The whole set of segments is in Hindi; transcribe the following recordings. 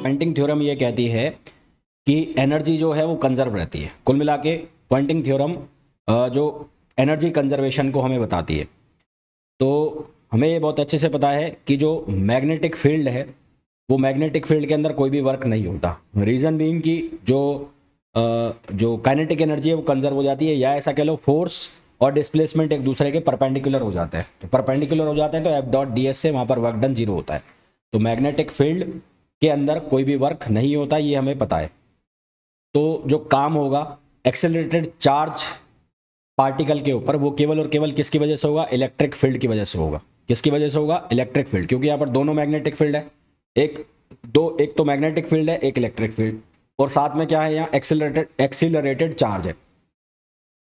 पॉइंटिंग थ्योरम ये कहती है कि एनर्जी जो है वो कंजर्व रहती है। कुल मिला के पॉइंटिंग थ्योरम जो एनर्जी कंजर्वेशन को हमें बताती है। तो हमें ये बहुत अच्छे से पता है कि जो मैग्नेटिक फील्ड है वो मैग्नेटिक फील्ड के अंदर कोई भी वर्क नहीं होता। रीज़न बीइंग कि जो काइनेटिक एनर्जी है वो कंजर्व हो जाती है, या ऐसा कह लो फोर्स और डिस्प्लेसमेंट एक दूसरे के परपेंडिकुलर हो जाता है। तो परपेंडिकुलर हो जाते हैं तो एफ डॉट डी एस से वहाँ पर वर्क डन जीरो होता है। तो मैग्नेटिक फील्ड के अंदर कोई भी वर्क नहीं होता, ये हमें पता है। तो जो काम होगा एक्सेलरेटेड चार्ज पार्टिकल के ऊपर वो केवल और केवल किसकी वजह से होगा? इलेक्ट्रिक फील्ड की वजह से होगा। किसकी वजह से होगा? इलेक्ट्रिक फील्ड, क्योंकि यहाँ पर दोनों मैग्नेटिक फील्ड है। एक तो मैग्नेटिक फील्ड है, एक इलेक्ट्रिक फील्ड, और साथ में क्या है यहाँ? एक्सीलरेटेड चार्ज है।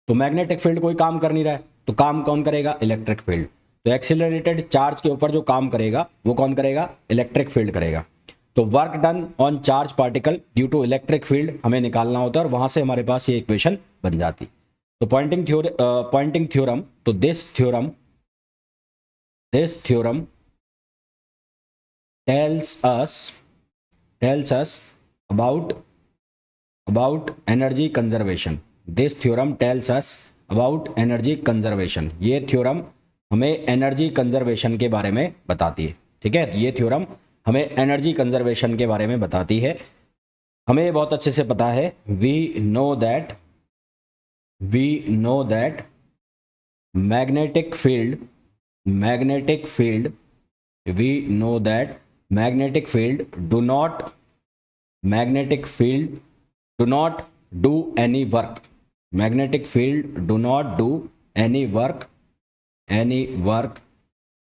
तो मैग्नेटिक फील्ड कोई काम कर नहीं रहा है, तो काम कौन करेगा? Electric field. तो एक्सीलरेटेड चार्ज के ऊपर जो काम करेगा वो कौन करेगा? इलेक्ट्रिक फील्ड करेगा। तो work done on charge particle due to electric field हमें निकालना होता है, और वहां से हमारे पास ये इक्वेशन बन जाती। तो पॉइंटिंग थ्योरम, तो this theorem tells us about energy conservation. This theorem tells us about energy conservation. ये थ्योरम हमें एनर्जी कंजर्वेशन के बारे में बताती है। ठीक है, ये थ्योरम हमें एनर्जी कंजर्वेशन के बारे में बताती है। हमें बहुत अच्छे से पता है, we know that magnetic field do not do any work. Magnetic field do not do any work.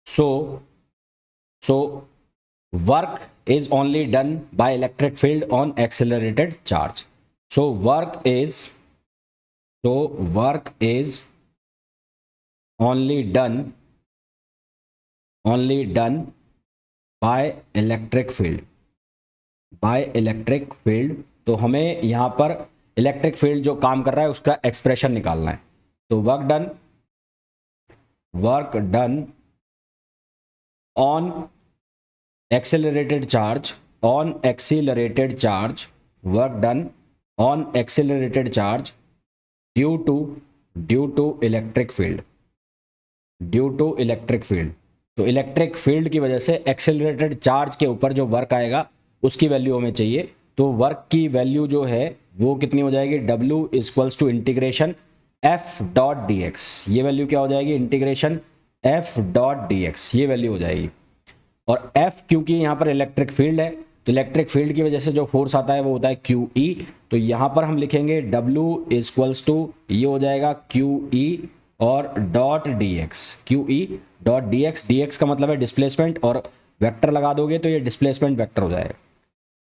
So work is only done by electric field on accelerated charge. So work is only done by electric field. तो हमें यहाँ पर इलेक्ट्रिक फील्ड जो काम कर रहा है उसका एक्सप्रेशन निकालना है। तो work done on accelerated charge, work done on accelerated charge due to electric field. तो इलेक्ट्रिक फील्ड की वजह से एक्सेलरेटेड चार्ज के ऊपर जो वर्क आएगा उसकी वैल्यू हमें चाहिए। तो वर्क की वैल्यू जो है वो कितनी हो जाएगी? W equals to integration F dot D X. ये वैल्यू क्या हो जाएगी? Integration F dot D X, ये वैल्यू हो जाएगी। और F क्योंकि यहाँ पर इलेक्ट्रिक फील्ड है, तो इलेक्ट्रिक फील्ड की वजह से जो फोर्स आता है वो होता है QE। तो यहाँ पर हम लिखेंगे W इक्वल्स टू, ये हो जाएगा QE और dot D x, QE dot D x का मतलब है डिस्प्लेसमेंट, और वेक्टर लगा दोगे तो ये डिस्प्लेसमेंट वेक्टर हो जाएगा।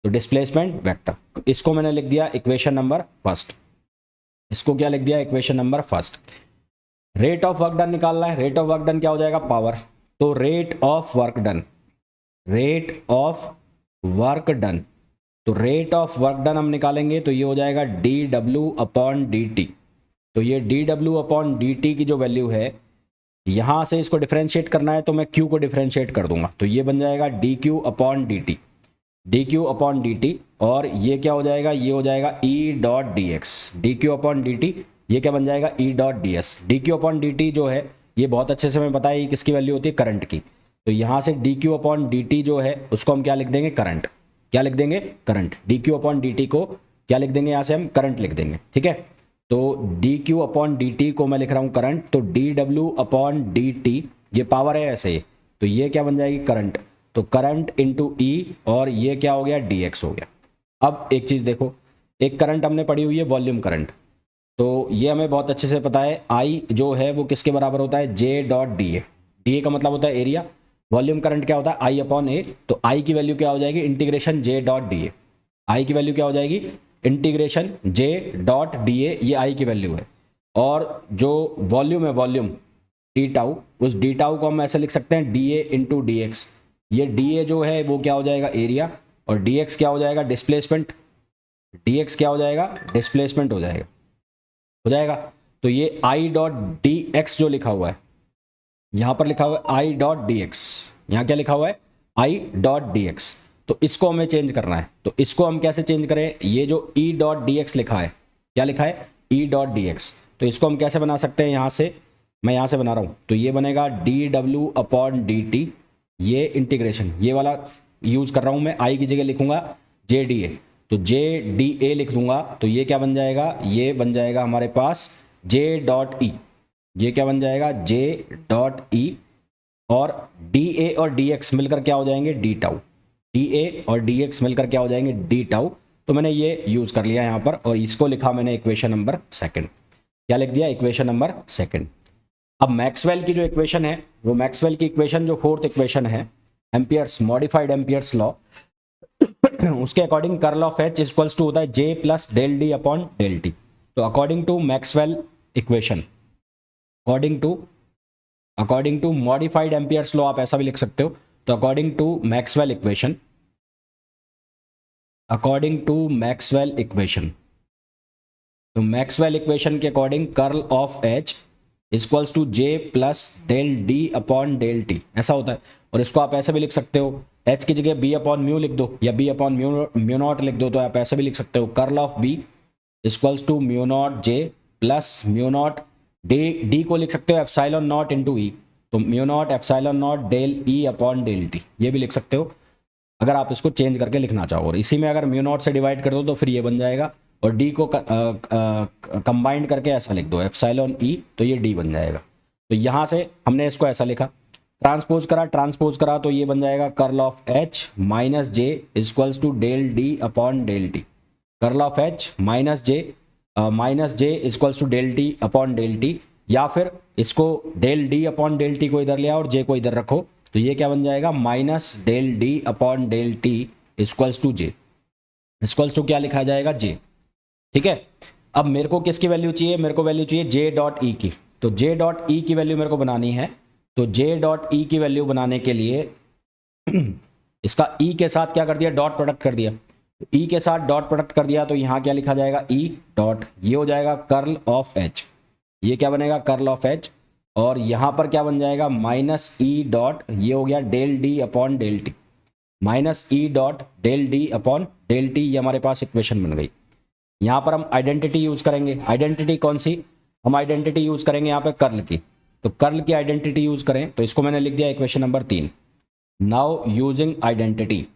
तो डिस्प्लेसमेंट वेक्टर, इसको मैंने लिख दिया इक्वेशन नंबर फर्स्ट। इसको क्या लिख दिया? Equation number first. Rate of work done निकालना है। रेट ऑफ वर्क डन क्या हो जाएगा? पावर। तो रेट ऑफ वर्क डन, तो रेट ऑफ वर्क डन हम निकालेंगे तो ये हो जाएगा dW अपॉन dt। तो ये dW अपॉन dt की जो वैल्यू है, यहां से इसको डिफरेंशिएट करना है तो मैं Q को डिफरेंशिएट कर दूंगा, तो ये बन जाएगा dQ अपॉन dt, और ये क्या हो जाएगा? ये हो जाएगा E dot D x, DQ upon dt। ये क्या बन जाएगा? E dot D S. DQ upon dt जो है ये बहुत अच्छे से हमें पता है ये किसकी वैल्यू होती है? करंट की। तो यहाँ से DQ अपॉन dt जो है उसको हम क्या लिख देंगे? करंट। क्या लिख देंगे? करंट। DQ अपॉन dt को क्या लिख देंगे? यहाँ से हम करंट लिख देंगे। ठीक है, तो DQ अपॉन dt को मैं लिख रहा हूँ करंट, तो dW अपॉन dt ये पावर है ऐसे, तो ये क्या बन जाएगी? करंट। तो करंट इंटू E, और ये क्या हो गया? dx हो गया। अब एक चीज़ देखो, एक करंट हमने पढ़ी हुई है वॉल्यूम करंट, तो ये हमें बहुत अच्छे से पता है I जो है वो किसके बराबर होता है? J dot DA। DA का मतलब होता है एरिया। वॉल्यूम करंट क्या होता है? I upon A। तो I की वैल्यू क्या हो जाएगी? Integration J dot DA। I की वैल्यू क्या हो जाएगी? इंटीग्रेशन J डॉट DA, ये I की वैल्यू है। और जो वॉल्यूम है, वॉल्यूम डी टाउ, उस डी टाउ को हम ऐसे लिख सकते हैं DA इंटू DX। ये DA जो है वो क्या हो जाएगा? एरिया, और DX क्या हो जाएगा? डिस्प्लेसमेंट। DX क्या हो जाएगा? डिस्प्लेसमेंट हो जाएगा। तो ये I डॉट DX जो लिखा हुआ है, यहाँ पर लिखा हुआ है I डॉट DX, यहाँ क्या लिखा हुआ है? I dot DX। तो इसको हमें चेंज करना है। तो इसको हम कैसे चेंज करें, ये जो ई डॉट डी एक्स लिखा है, क्या लिखा है, ई डॉट डी एक्स, तो इसको हम कैसे बना सकते हैं, यहाँ से मैं यहाँ से बना रहा हूँ, तो ये बनेगा D W upon D T, ये इंटीग्रेशन, ये वाला यूज़ कर रहा हूँ मैं, आई की जगह लिखूंगा जे डी ए, तो जे डी ए लिख दूंगा, तो ये क्या बन जाएगा, ये बन जाएगा हमारे पास जे डॉट ई, ये क्या बन जाएगा, जे डॉट ई, और डी ए और डी एक्स मिलकर क्या हो जाएंगे, डी टाउ, डी ए और डी एक्स मिलकर क्या हो जाएंगे, डी टाउ। तो मैंने ये यूज़ कर लिया यहाँ पर, और इसको लिखा मैंने इक्वेशन नंबर सेकंड, क्या लिख दिया, इक्वेशन नंबर सेकंड। अब मैक्सवेल की जो इक्वेशन है, वो मैक्सवेल की इक्वेशन जो फोर्थ इक्वेशन है, एम्पियर्स मॉडिफाइड एम्पियर्स लॉ, उसके according curl of H equals to होता है J plus del D upon del T. तो according to Maxwell equation, according to modified Ampere's law, आप ऐसा भी लिख सकते हो, तो अकॉर्डिंग टू मैक्सवेल इक्वेशन, तो मैक्सवेल इक्वेशन के अकॉर्डिंग curl of H equals to J plus del D upon del T, ऐसा होता है। और इसको आप ऐसे भी लिख सकते हो, एच की जगह बी अपॉन म्यू लिख दो, या बी अपॉन म्यू नॉट लिख दो, तो आप ऐसे भी लिख सकते हो, curl of B equals to mu naught J plus mu naught D को लिख सकते हो एप्सिलॉन नॉट इंटू ई, तो mu naught epsilon naught del E upon del T, ये भी लिख सकते हो अगर आप इसको चेंज करके लिखना चाहो। और इसी में अगर म्यू नॉट से डिवाइड कर दो तो फिर ये बन जाएगा, और डी को कंबाइंड करके ऐसा लिख दो एप्सिलॉन ई, तो ये डी बन जाएगा। तो यहाँ से हमने इसको ऐसा लिखा, ट्रांसपोज करा तो ये बन जाएगा curl of H minus J equals to del D upon del T, curl of H minus J equals to del D upon del T, या फिर इसको del D upon del T को इधर ले आओ और जे को इधर रखो, तो ये क्या बन जाएगा, minus del D upon del T equals to J, equals to क्या लिखा जाएगा, जे। ठीक है, अब मेरे को किसकी वैल्यू चाहिए, मेरे को वैल्यू चाहिए जे डॉट ई की, तो जे डॉट ई की वैल्यू मेरे को बनानी है। तो जे डॉट ई की वैल्यू बनाने के लिए इसका ई के साथ क्या कर दिया, डॉट प्रोडक्ट कर दिया, ई के साथ डॉट प्रोडक्ट कर दिया, तो यहाँ क्या लिखा जाएगा, ई डॉट, ये हो जाएगा कर्ल ऑफ एच, ये क्या बनेगा, कर्ल ऑफ एच, और यहाँ पर क्या बन जाएगा, माइनस ई डॉट, ये हो गया del D upon del T, minus E dot del D upon del T, ये हमारे पास इक्वेशन बन गई। यहाँ पर हम आइडेंटिटी यूज करेंगे, आइडेंटिटी कौन सी, हम आइडेंटिटी यूज करेंगे यहाँ पे कर्ल की, तो कर्ल की आइडेंटिटी यूज करें, तो इसको मैंने लिख दिया equation number 3। Now using identity,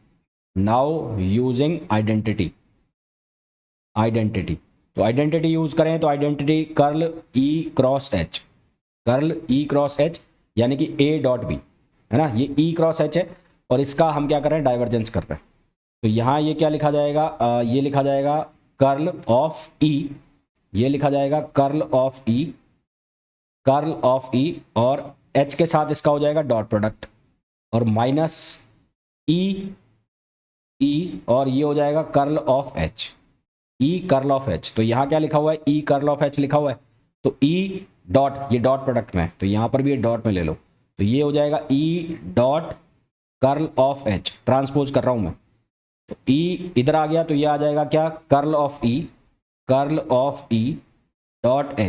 तो आइडेंटिटी यूज करें, तो आइडेंटिटी कर्ल ई क्रॉस एच, यानी कि ए डॉट बी, है ना, ये ई क्रॉस एच है, और इसका हम क्या कर रहे हैं, डाइवर्जेंस कर रहे हैं। तो यहाँ ये क्या लिखा जाएगा, ये लिखा जाएगा कर्ल ऑफ ई, ये लिखा जाएगा कर्ल ऑफ ई, और एच के साथ इसका हो जाएगा डॉट प्रोडक्ट, और माइनस ई, और ये हो जाएगा curl of H, E curl of H. तो यहाँ क्या लिखा हुआ है, ई कर्ल ऑफ एच लिखा हुआ है, तो ई डॉट, ये डॉट प्रोडक्ट में है, तो यहाँ पर भी ये डॉट में ले लो, तो ये हो जाएगा E dot curl of H, transpose कर रहा हूँ मैं, तो ई इधर आ गया, तो ये आ जाएगा क्या, curl of E dot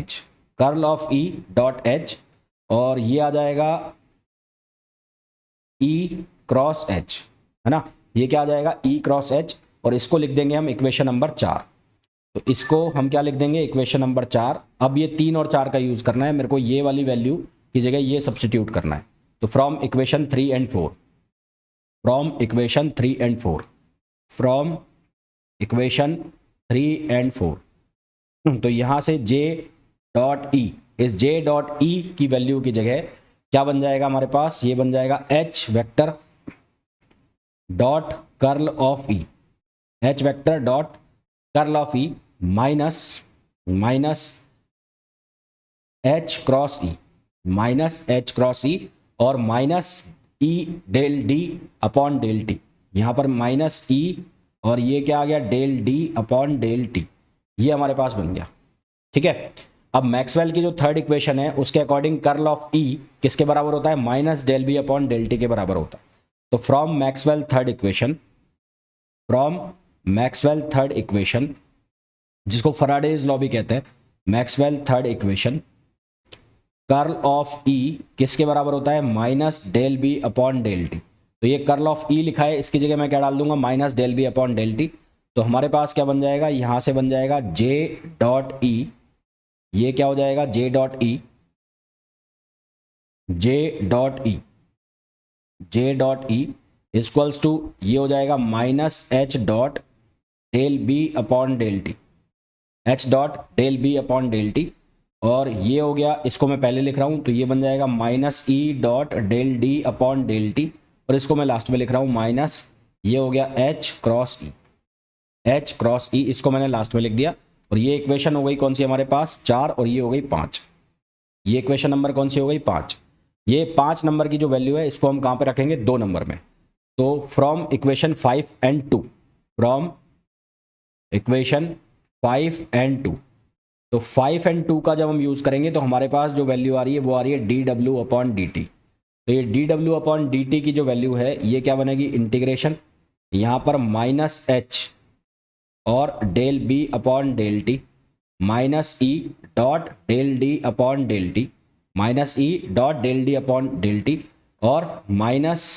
H, और ये आ जाएगा ई क्रॉस एच, है ना, ये क्या आ जाएगा, ई क्रॉस एच, और इसको लिख देंगे हम इक्वेशन नंबर 4। तो इसको हम क्या लिख देंगे, इक्वेशन नंबर 4। अब ये 3 और 4 का यूज करना है, मेरे को ये वाली वैल्यू की जगह ये सब्स्टिट्यूट करना है। तो फ्रॉम इक्वेशन 3 एंड 4, तो यहाँ से जे डॉट ई, इस जे डॉट ई की वैल्यू की जगह क्या बन जाएगा हमारे पास, ये बन जाएगा H vector dot curl of E, H vector dot curl of E minus H cross E, और minus E del D upon del T, यहाँ पर माइनस ई, और ये क्या आ गया, del D upon del T, ये हमारे पास बन गया। ठीक है, अब मैक्सवेल की जो थर्ड इक्वेशन है उसके अकॉर्डिंग कर्ल ऑफ ई किसके बराबर होता है, minus del B upon del T के बराबर होता है। तो फ्रॉम मैक्सवेल थर्ड इक्वेशन, जिसको फैराडेज लॉ भी कहते हैं, Maxwell third equation, curl of E किसके बराबर होता है, minus del B upon del T. तो ये कर्ल ऑफ ई लिखा है, इसकी जगह मैं क्या डाल दूंगा, minus del B upon del T. तो हमारे पास क्या बन जाएगा, यहाँ से बन जाएगा जे डॉट ई, ये क्या हो जाएगा J dot E, J dot E, J dot E equals to ये हो जाएगा minus H dot del B upon del T, H dot del B upon del T. और ये हो गया, इसको मैं पहले लिख रहा हूँ तो ये बन जाएगा minus E dot del D upon del T, और इसको मैं लास्ट में लिख रहा हूँ माइनस, ये हो गया एच क्रॉस ई, एच क्रॉस ई, इसको मैंने लास्ट में लिख दिया। और ये इक्वेशन हो गई कौन सी हमारे पास, 4, और ये हो गई 5। ये इक्वेशन नंबर कौन सी हो गई, 5। ये 5 नंबर की जो वैल्यू है इसको हम कहाँ पे रखेंगे, 2 नंबर में। तो from equation 5 and 2, from equation 5 and 2, तो 5 एंड 2 का जब हम यूज़ करेंगे तो हमारे पास जो वैल्यू आ रही है वो आ रही है D W upon D T. तो ये D W upon D T की जो वैल्यू है ये क्या बनेगी, इंटीग्रेशन यहाँ पर माइनस एच और del B upon del T, minus E dot del D upon del T, minus E dot del D upon del T, और माइनस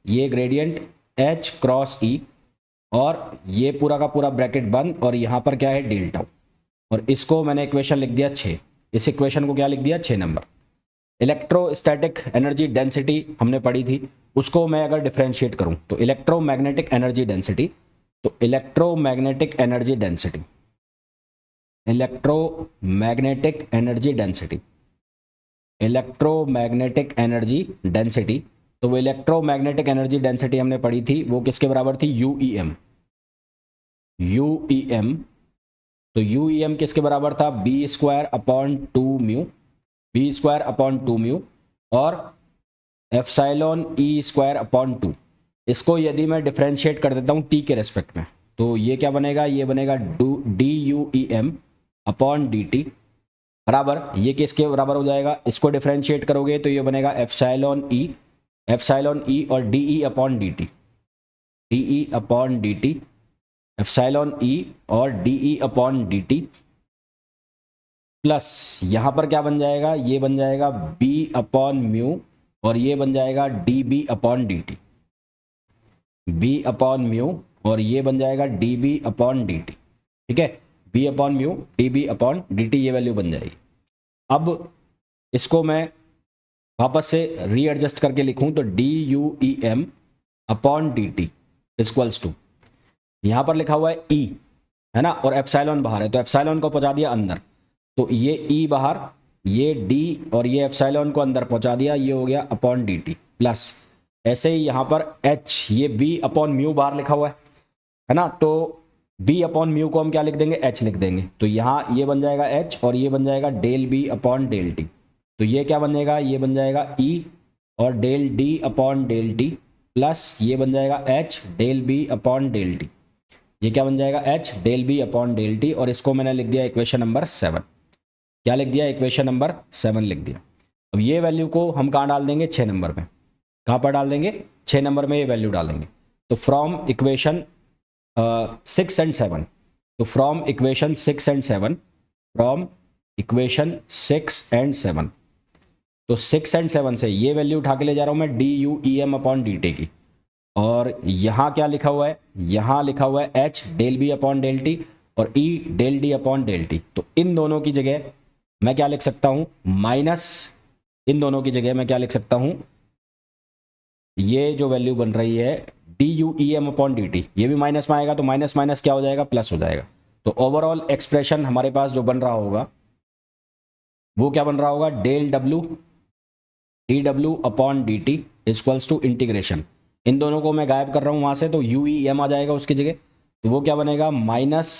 ये ग्रेडियंट एच क्रॉस ई, और ये पूरा का पूरा ब्रैकेट बंद, और यहाँ पर क्या है डेल्टा। और इसको मैंने इक्वेशन लिख दिया 6, इस इक्वेशन को क्या लिख दिया 6 नंबर। इलेक्ट्रोस्टैटिक एनर्जी डेंसिटी हमने पढ़ी थी, उसको मैं अगर डिफरेंशिएट करूं तो इलेक्ट्रोमैग्नेटिक एनर्जी डेंसिटी, तो electromagnetic energy density, electromagnetic energy density, electromagnetic energy density, तो वो इलेक्ट्रोमैग्नेटिक एनर्जी डेंसिटी हमने पढ़ी थी, वो किसके बराबर थी, U E M, U E M. तो यू ई एम किसके बराबर था, B square upon 2 mu, B square upon 2 mu, और एप्सिलॉन ई स्क्वायर अपॉन 2। इसको यदि मैं डिफरेंशिएट कर देता हूँ टी के रेस्पेक्ट में, तो ये क्या बनेगा, ये बनेगा D U E M upon D T बराबर, ये किसके बराबर हो जाएगा, इसको डिफरेंशिएट करोगे तो ये बनेगा एप्सिलॉन ई, एप्सिलॉन ई और D E upon D T, D E upon D T, epsilon E और D E upon D T, plus यहाँ पर क्या बन जाएगा, ये बन जाएगा बी अपॉन म्यू, और ये बन जाएगा D B upon D T, B upon mu, और ये बन जाएगा D B upon D T. ठीक है, B upon mu D B upon D T, ये वैल्यू बन जाएगी। अब इसको मैं वापस से रीएडजस्ट करके लिखूं तो D U E M upon D T equals to, यहाँ पर लिखा हुआ है ई, है ना, और एप्सिलॉन बाहर है तो एप्सिलॉन को पहुंचा दिया अंदर, तो ये ई बाहर, ये डी और ये एप्सिलॉन को अंदर पहुंचा दिया, ये हो गया अपॉन डी टी, प्लस ऐसे ही यहाँ पर एच, ये बी अपॉन म्यू बाहर लिखा हुआ है ना, तो बी अपॉन म्यू को हम क्या लिख देंगे, एच लिख देंगे, तो यहाँ ये बन जाएगा एच और ये बन जाएगा del B upon del T, तो ये क्या बनेगा, ये बन जाएगा ई और del D upon del T, plus ये बन जाएगा H del B upon del T, ये क्या बन जाएगा H del B upon del T, और इसको मैंने लिख दिया इक्वेशन नंबर 7। क्या लिख दिया, इक्वेशन नंबर 7 लिख दिया। अब ये वैल्यू को हम कहाँ डाल देंगे, 6 नंबर में, कहाँ पर डाल देंगे, 6 नंबर में ये वैल्यू डालेंगे। तो फ्रॉम इक्वेशन 6 एंड 7, तो from equation 6 and 7, from equation 6 and 7, तो 6 एंड 7 से ये वैल्यू उठा के ले जा रहा हूँ मैं D U E M upon D T की, और यहाँ क्या लिखा हुआ है, यहाँ लिखा हुआ है H del B upon del T और E del D upon del T, तो इन दोनों की जगह मैं क्या लिख सकता हूँ, माइनस, इन दोनों की जगह मैं क्या लिख सकता हूँ, ये जो वैल्यू बन रही है D U E M upon D T, ये भी माइनस में आएगा तो माइनस माइनस क्या हो जाएगा, प्लस हो जाएगा। तो ओवरऑल एक्सप्रेशन हमारे पास जो बन रहा होगा वो क्या बन रहा होगा, del W D W upon D T equals to integration, इन दोनों को मैं गायब कर रहा हूँ वहाँ से, तो यू ई एम आ जाएगा उसकी जगह, तो वो क्या बनेगा, minus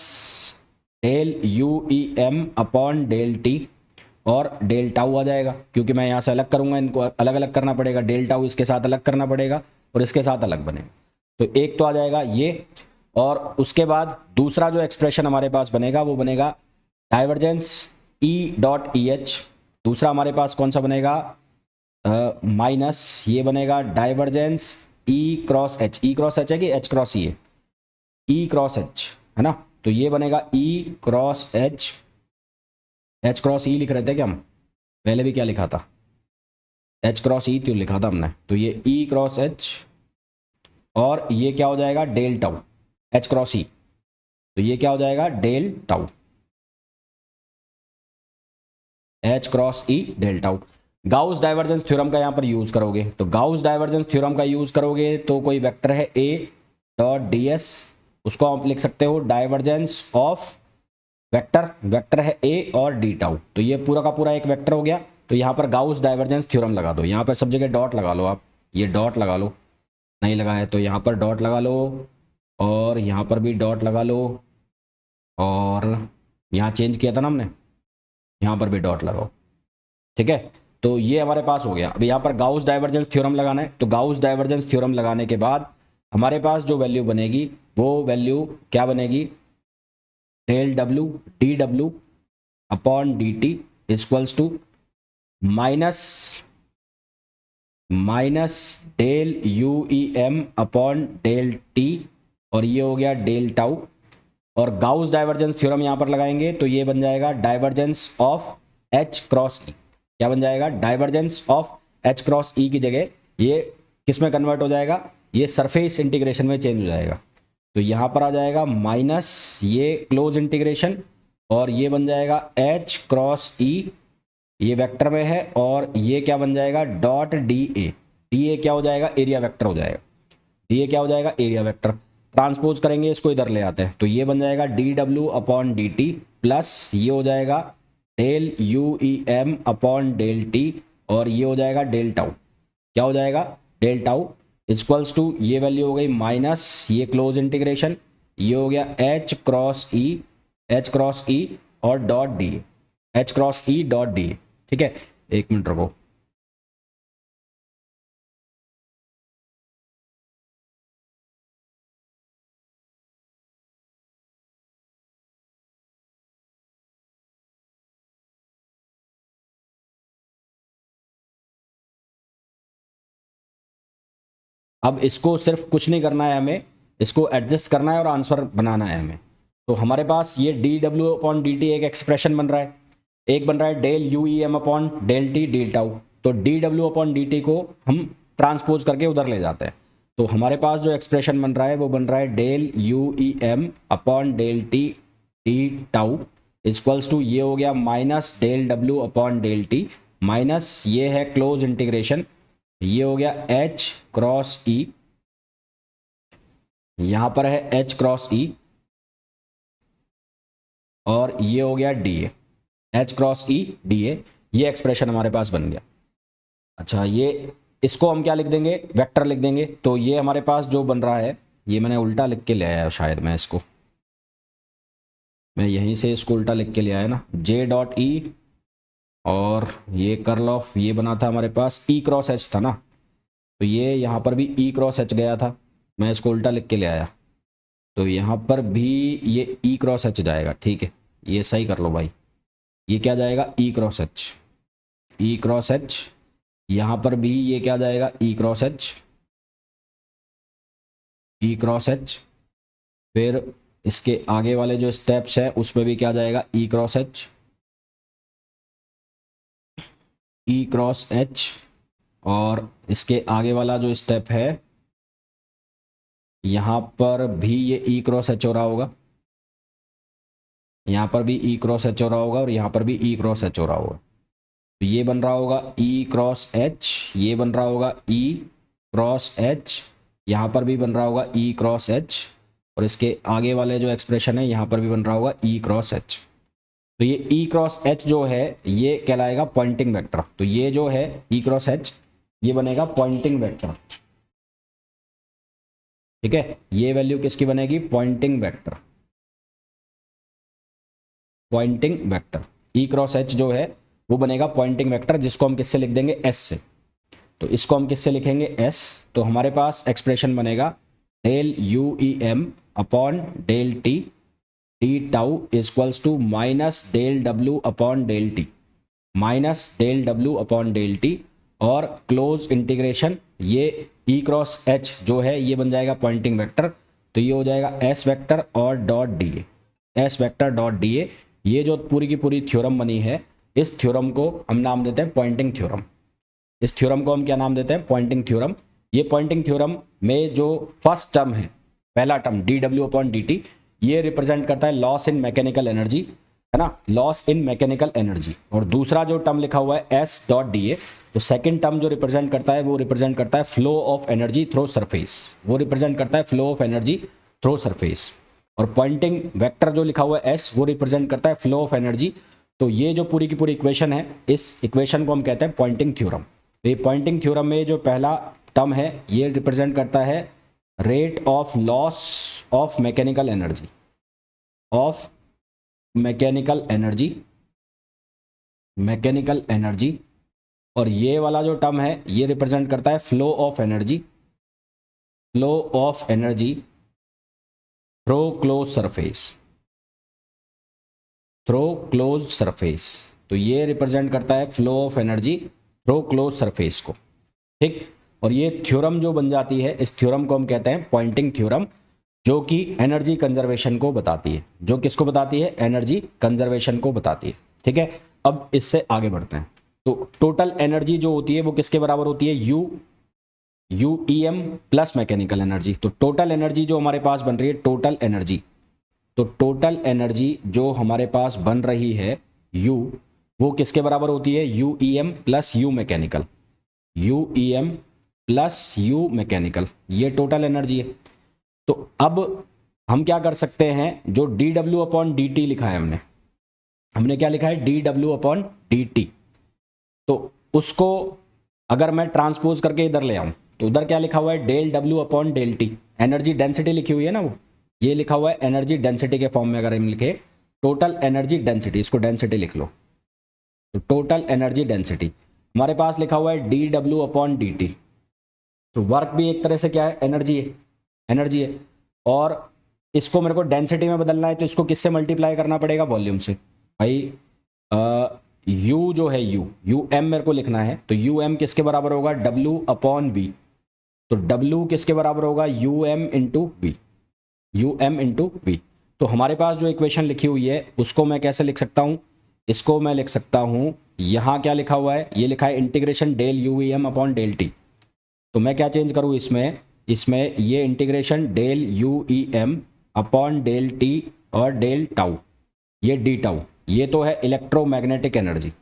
del U E M upon del T और डेल टाउ आ जाएगा, क्योंकि मैं यहाँ से अलग करूँगा, इनको अलग अलग करना पड़ेगा, डेल टाउ इसके साथ अलग करना पड़ेगा और इसके साथ अलग बनेगा, तो एक तो आ जाएगा ये, और उसके बाद दूसरा जो एक्सप्रेशन हमारे पास बनेगा वो बनेगा divergence E dot E H, दूसरा हमारे पास कौन सा बनेगा, माइनस ये बनेगा डाइवर्जेंस ई क्रॉस एच, ई क्रॉस एच है कि एच क्रॉस ई है, ई क्रॉस एच है ना, तो ये बनेगा ई क्रॉस एच, एच क्रॉस ई लिख रहे थे क्या हम, पहले भी क्या लिखा था, एच क्रॉस ई क्यों लिखा था हमने, तो ये ई क्रॉस एच और ये क्या हो जाएगा, del tau H cross E. तो ये क्या हो जाएगा, del tau H cross E del tau. Gauss divergence theorem का यहां पर यूज करोगे, तो गाउस डाइवर्जेंस थ्योरम का यूज करोगे तो कोई वेक्टर है ए डॉट डी एस, उसको आप लिख सकते हो डाइवर्जेंस ऑफ वेक्टर, वेक्टर है ए और डी टाउ। तो ये पूरा का पूरा एक वेक्टर हो गया। तो यहाँ पर गाउस डाइवर्जेंस थ्योरम लगा दो, यहाँ पर सब जगह डॉट लगा लो आप, ये डॉट लगा लो, नहीं लगाए तो यहाँ पर डॉट लगा लो, और यहाँ पर भी डॉट लगा लो, और यहाँ चेंज किया था ना हमने, यहाँ पर भी डॉट लगाओ। ठीक है, तो ये हमारे पास हो गया। अब यहाँ पर गाउस डाइवर्जेंस थ्योरम लगाना है, तो गाउस डाइवर्जेंस थ्योरम लगाने के बाद हमारे पास जो वैल्यू बनेगी वो वैल्यू क्या बनेगी, del W D W upon D T equals to minus del U E M upon del T, और ये हो गया डेल टाउ। और गाउस डाइवर्जेंस थ्योरम यहां पर लगाएंगे तो ये बन जाएगा divergence of H cross E. क्या बन जाएगा, divergence of H cross E की जगह ये किस में कन्वर्ट हो जाएगा, ये सरफेस इंटीग्रेशन में चेंज हो जाएगा। तो यहां पर आ जाएगा माइनस ये क्लोज इंटीग्रेशन, और ये बन जाएगा एच क्रॉस ई, ये वेक्टर में है, और ये क्या बन जाएगा, dot D A. D A क्या हो जाएगा, एरिया वेक्टर हो जाएगा। डी ए क्या हो जाएगा, एरिया वेक्टर। ट्रांसपोज करेंगे इसको, इधर ले आते हैं, तो ये बन जाएगा D W upon D T, plus ये हो जाएगा del U E M upon del T, और ये हो जाएगा डेल टाउ। क्या हो जाएगा, डेल टाउ इक्वल्स टू, ये वैल्यू हो गई माइनस ये क्लोज इंटीग्रेशन, ये हो गया एच क्रॉस ई और dot D, H cross E dot D. ठीक है, एक मिनट रुको। अब इसको सिर्फ कुछ नहीं करना है हमें, इसको एडजस्ट करना है और आंसर बनाना है हमें। तो हमारे पास ये D W upon D T एक एक्सप्रेशन बन रहा है, एक बन रहा है del U E M upon del T del tau. तो D W upon D T को हम ट्रांसपोज करके उधर ले जाते हैं। तो हमारे पास जो एक्सप्रेशन बन रहा है वो बन रहा है del U E M upon del T D tau equals to, ये हो गया minus del W upon del T, minus ये है क्लोज इंटीग्रेशन, ये हो गया एच क्रॉस ई, यहां पर है एच क्रॉस ई, और ये हो गया D A, H cross E D A. ये एक्सप्रेशन हमारे पास बन गया। अच्छा, ये इसको हम क्या लिख देंगे, वेक्टर लिख देंगे। तो ये हमारे पास जो बन रहा है, ये मैंने उल्टा लिख के ले आया शायद, मैं यहीं से इसको उल्टा लिख के ले आया ना, जे डॉट ई, और ये कर्ल ऑफ ये बना था हमारे पास ई क्रॉस एच था ना, तो ये यहाँ पर भी ई क्रॉस एच गया था, मैं इसको उल्टा लिख के ले आया, तो यहाँ पर भी ये ई क्रॉस एच जाएगा। ठीक है, ये सही कर लो भाई, ये क्या जाएगा, ई क्रॉस एच, ई क्रॉस एच। यहाँ पर भी ये क्या जाएगा, ई क्रॉस एच, ई क्रॉस एच। फिर इसके आगे वाले जो स्टेप्स हैं उसमें भी क्या जाएगा, ई क्रॉस एच, ई क्रॉस एच। और इसके आगे वाला जो स्टेप है यहाँ पर भी ये ई क्रॉस एच हो रहा होगा, यहाँ पर भी ई क्रॉस एच हो रहा होगा, और यहाँ पर भी ई क्रॉस एच हो रहा होगा। तो ये बन रहा होगा ई क्रॉस एच, ये बन रहा होगा ई क्रॉस एच, यहाँ पर भी बन रहा होगा ई क्रॉस एच, और इसके आगे वाले जो एक्सप्रेशन है यहाँ पर भी बन रहा होगा ई क्रॉस एच। तो ये ई क्रॉस एच जो है ये कहलाएगा पॉइंटिंग वेक्टर। तो ये जो है ई क्रॉस एच ये बनेगा पॉइंटिंग वेक्टर। ठीक है, ये वैल्यू किसकी बनेगी, पॉइंटिंग वेक्टर, पॉइंटिंग वेक्टर। ई क्रॉस एच जो है वो बनेगा पॉइंटिंग वेक्टर, जिसको हम किससे लिख देंगे, एस से। तो इसको हम किससे लिखेंगे, एस। तो हमारे पास एक्सप्रेशन बनेगा del U E M upon del T D tau equals to minus del W upon del T, minus del W upon del T, और क्लोज इंटीग्रेशन ये ई क्रॉस एच जो है ये बन जाएगा पॉइंटिंग वेक्टर। तो ये हो जाएगा एस वेक्टर और dot D A, S vector dot D A. ये जो पूरी की पूरी थ्योरम बनी है, इस थ्योरम को हम नाम देते हैं पॉइंटिंग थ्योरम। इस थ्योरम को हम क्या नाम देते हैं, पॉइंटिंग थ्योरम। ये पॉइंटिंग थ्योरम में जो फर्स्ट टर्म है, पहला टर्म dw/dt, ये रिप्रेजेंट करता है लॉस इन मैकेनिकल एनर्जी, है ना, लॉस इन मैकेनिकल एनर्जी। और दूसरा जो टर्म लिखा हुआ है s.da, तो सेकंड टर्म जो रिप्रेजेंट करता है वो रिप्रेजेंट करता है flow of energy through surface, वो रिप्रेजेंट करता है flow of energy through surface. और पॉइंटिंग वेक्टर जो लिखा हुआ है s, वो रिप्रेजेंट करता है फ्लो ऑफ एनर्जी। तो ये जो पूरी की पूरी इक्वेशन है, इस इक्वेशन को हम कहते हैं पॉइंटिंग थ्योरम। तो ये पॉइंटिंग थ्योरम में जो पहला टर्म है ये रिप्रेजेंट करता है rate of loss of mechanical energy, of mechanical energy, mechanical energy. और ये वाला जो टर्म है ये रिप्रेजेंट करता है flow of energy, flow of energy through close surface, through close surface. तो ये रिप्रेजेंट करता है flow of energy through close surface को, ठीक। और ये थ्योरम जो बन जाती है, इस थ्योरम को हम कहते हैं पॉइंटिंग थ्योरम, जो कि एनर्जी कंजर्वेशन को बताती है। जो किसको बताती है? एनर्जी कंजर्वेशन को बताती है, ठीक है। अब इससे आगे बढ़ते हैं। तो टोटल एनर्जी जो होती है वो किसके बराबर होती है? U E M plus mechanical energy. तो टोटल एनर्जी जो हमारे पास बन रही है, टोटल एनर्जी, तो टोटल एनर्जी जो हमारे पास बन रही है यू, वो किसके बराबर होती है? U E M plus U mechanical, U E M plus U mechanical, ये टोटल एनर्जी है। तो अब हम क्या कर सकते हैं, जो dw/dt लिखा है हमने क्या लिखा है? dw/dt। तो उसको अगर मैं ट्रांसपोज करके इधर ले आऊं, तो उधर क्या लिखा हुआ है? Del w/del t, energy density लिखी हुई है ना, वो ये लिखा हुआ है एनर्जी डेंसिटी के फॉर्म में। अगर हम लिखे टोटल एनर्जी डेंसिटी, इसको डेंसिटी लिख लो, तो टोटल एनर्जी डेंसिटी हमारे पास लिखा हुआ है dw/dt। तो वर्क भी एक तरह से क्या है? एनर्जी है, एनर्जी है। और इसको मेरे को डेंसिटी में बदलना है, तो इसको किससे मल्टीप्लाई करना पड़ेगा? वॉल्यूम से। भाई यू जो है यू एम मेरे को लिखना है, तो यू एम किसके बराबर होगा? W/v। तो W किसके बराबर होगा? U M into V, U M into V. तो हमारे पास जो इक्वेशन लिखी हुई है उसको मैं कैसे लिख सकता हूँ? इसको मैं लिख सकता हूँ, यहाँ क्या लिखा हुआ है? ये लिखा है integration del U E M upon del T. तो मैं क्या चेंज करूँ इसमें ये integration del U E M upon del T और डेल टाउ, ये डी टाउ, ये तो है electromagnetic energy,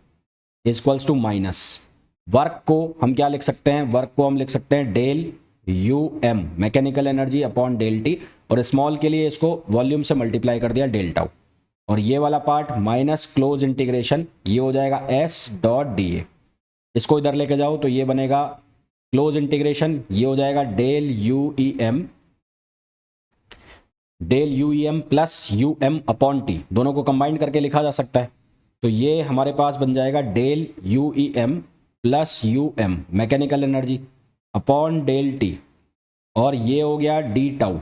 equals to minus work को हम क्या लिख सकते हैं? वर्क को हम लिख सकते हैं del U M mechanical energy upon del T, और स्मॉल के लिए इसको वॉल्यूम से मल्टीप्लाई कर दिया डेल टाउ। और ये वाला पार्ट माइनस क्लोज इंटीग्रेशन, ये हो जाएगा s.da। इसको इधर लेके जाओ तो ये बनेगा क्लोज इंटीग्रेशन, ये हो जाएगा del U E M plus U M upon T, दोनों को कंबाइन करके लिखा जा सकता है। तो ये हमारे पास बन जाएगा del U E M plus U M mechanical energy upon del T, और ये हो गया D tau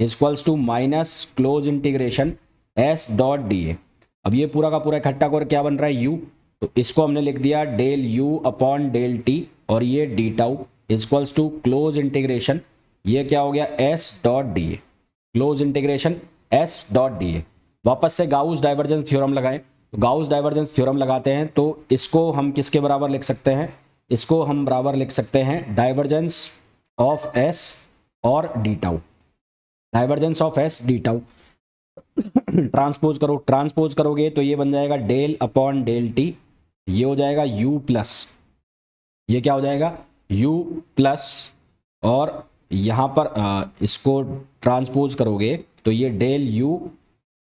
equals to minus close integration s.da। अब ये पूरा का पूरा इकट्ठा कर क्या बन रहा है? यू, तो इसको हमने लिख दिया del U upon del T, और ये D tau equals to close integration, ये क्या हो गया? s.da, close integration s.da। वापस से गाउस डाइवर्जेंस थ्योरम लगाएं, तो गाउस डाइवर्जेंस थ्योरम लगाते हैं, तो इसको हम किसके बराबर लिख सकते हैं? इसको हम बराबर लिख सकते हैं डाइवर्जेंस ऑफ s और D tau, divergence of s D tau. Transpose करोगे तो ये बन जाएगा डेल अपॉन डेल टी, ये हो जाएगा u प्लस, ये क्या हो जाएगा? u प्लस, और यहाँ पर इसको ट्रांसपोज करोगे तो ये del u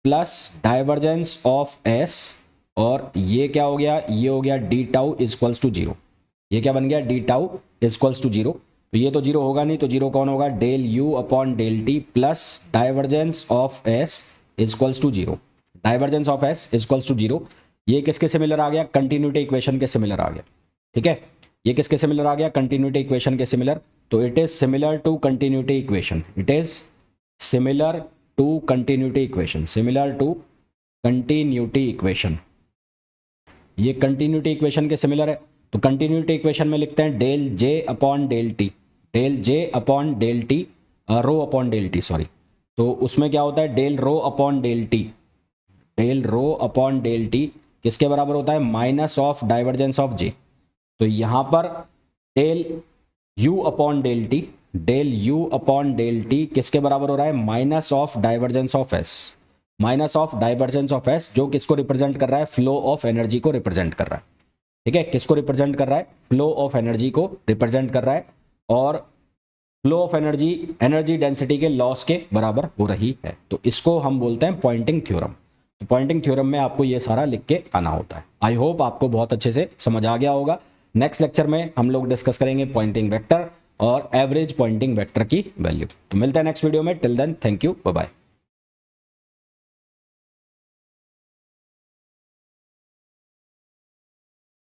plus divergence of s, और ये क्या हो गया? ये हो गया D tau equals to zero. ये क्या बन गया? D tau equals to zero. तो ये तो जीरो होगा नहीं, तो जीरो कौन होगा? Del U upon del T plus divergence of S equals to zero, divergence of S equals to zero. ये किसके सिमिलर आ गया? कंटिन्यूटी इक्वेशन के सिमिलर आ गया, ठीक है। ये किसके सिमिलर आ गया? कंटिन्यूटी इक्वेशन के सिमिलर। तो it is similar to continuity equation, it is similar to continuity equation, similar to continuity equation. ये कंटिन्यूटी इक्वेशन के सिमिलर है। तो कंटिन्यूटी इक्वेशन में लिखते हैं del J upon del T, del J upon del T, rho upon del T, sorry. तो उसमें क्या होता है? Del rho upon del T, del rho upon del T किसके बराबर होता है? Minus of divergence of J. तो यहाँ पर del U upon del T, del U upon del T किसके बराबर हो रहा है, minus of divergence of S, minus of divergence of S जो किसको रिप्रेजेंट कर रहा है, फ्लो ऑफ एनर्जी को रिप्रेजेंट कर रहा है। ठीक है, किसको रिप्रेजेंट कर रहा है, फ्लो ऑफ एनर्जी को रिप्रेजेंट कर रहा है, और flow of energy energy density के लॉस के बराबर हो रही है। तो इसको हम बोलते हैं पॉइंटिंग थ्योरम। तो पॉइंटिंग थ्योरम में आपको ये सारा लिख के आना होता है। आई होप आपको बहुत अच्छे से समझ आ गया होगा। नेक्स्ट लेक्चर में हम लोग डिस्कस करेंगे पॉइंटिंग वेक्टर और एवरेज पॉइंटिंग वेक्टर की वैल्यू। तो मिलते हैं नेक्स्ट वीडियो में। Till then thank you, bye bye.